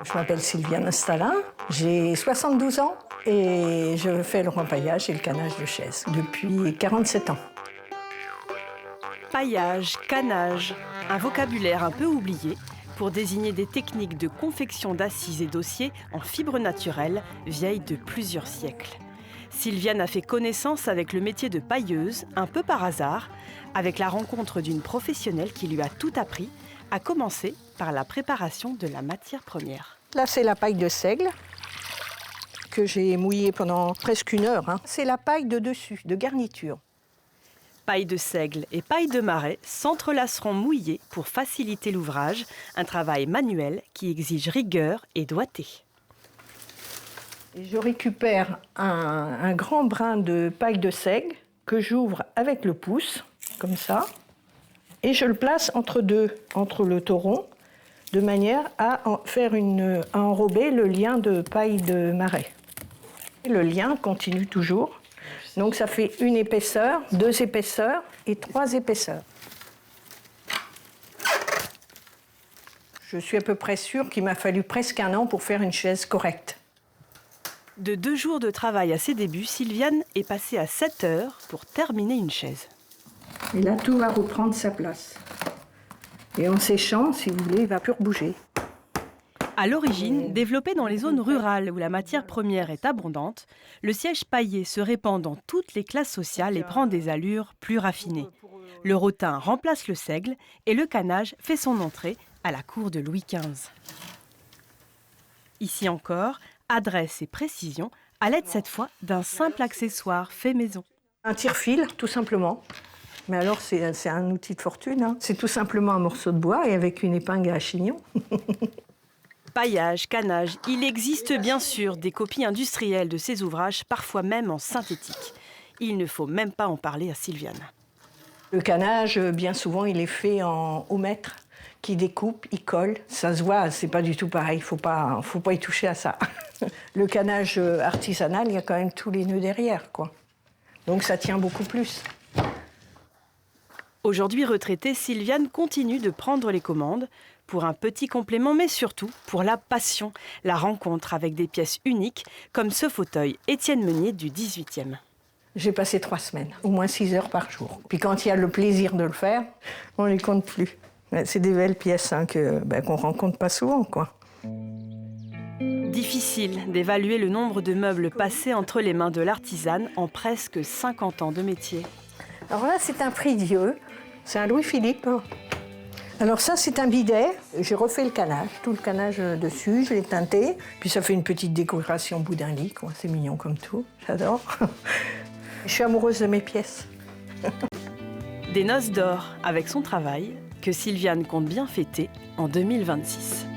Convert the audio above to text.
Je m'appelle Sylviane Stalin, j'ai 72 ans et je fais le repaillage et le canage de chaises depuis 47 ans. Paillage, canage, un vocabulaire un peu oublié pour désigner des techniques de confection d'assises et dossiers en fibres naturelles vieilles de plusieurs siècles. Sylviane a fait connaissance avec le métier de pailleuse, un peu par hasard, avec la rencontre d'une professionnelle qui lui a tout appris, à commencer par la préparation de la matière première. Là, c'est la paille de seigle que j'ai mouillée pendant presque 1 heure. C'est la paille de dessus, de garniture. Paille de seigle et paille de marais s'entrelaceront mouillées pour faciliter l'ouvrage, un travail manuel qui exige rigueur et doigté. Et je récupère un grand brin de paille de seigle que j'ouvre avec le pouce, comme ça, et je le place entre le tauron, de manière à enrober le lien de paille de marais. Et le lien continue toujours. Donc ça fait 1 épaisseur, 2 épaisseurs et 3 épaisseurs. Je suis à peu près sûre qu'il m'a fallu presque 1 an pour faire une chaise correcte. De 2 jours de travail à ses débuts, Sylviane est passée à 7 heures pour terminer une chaise. Et là, tout va reprendre sa place. Et en séchant, si vous voulez, il ne va plus rebouger. À l'origine, développé dans les zones rurales où la matière première est abondante, le siège paillé se répand dans toutes les classes sociales et prend des allures plus raffinées. Le rotin remplace le seigle et le canage fait son entrée à la cour de Louis XV. Ici encore, adresse et précision à l'aide cette fois d'un simple accessoire fait maison. Un tire-fil, tout simplement. Mais alors, c'est un outil de fortune. C'est tout simplement un morceau de bois et avec une épingle à chignon. Paillage, canage, il existe bien sûr des copies industrielles de ces ouvrages, parfois même en synthétique. Il ne faut même pas en parler à Sylviane. Le canage, bien souvent, il est fait au mètre, qui découpe, il colle. Ça se voit, c'est pas du tout pareil, faut pas y toucher à ça. Le canage artisanal, il y a quand même tous les nœuds derrière, quoi. Donc ça tient beaucoup plus. Aujourd'hui retraitée, Sylviane continue de prendre les commandes pour un petit complément, mais surtout pour la passion, la rencontre avec des pièces uniques, comme ce fauteuil Étienne Meunier du 18e. J'ai passé 3 semaines, au moins 6 heures par jour. Puis quand il y a le plaisir de le faire, on ne les compte plus. C'est des belles pièces qu'on ne rencontre pas souvent, quoi. Difficile d'évaluer le nombre de meubles passés entre les mains de l'artisane en presque 50 ans de métier. Alors là, c'est un prie-dieu, c'est un Louis-Philippe. Alors ça, c'est un bidet. J'ai refait le canage, tout le canage dessus, je l'ai teinté. Puis ça fait une petite décoration au bout d'un lit, quoi. C'est mignon comme tout, j'adore. Je suis amoureuse de mes pièces. Des noces d'or avec son travail que Sylviane compte bien fêter en 2026.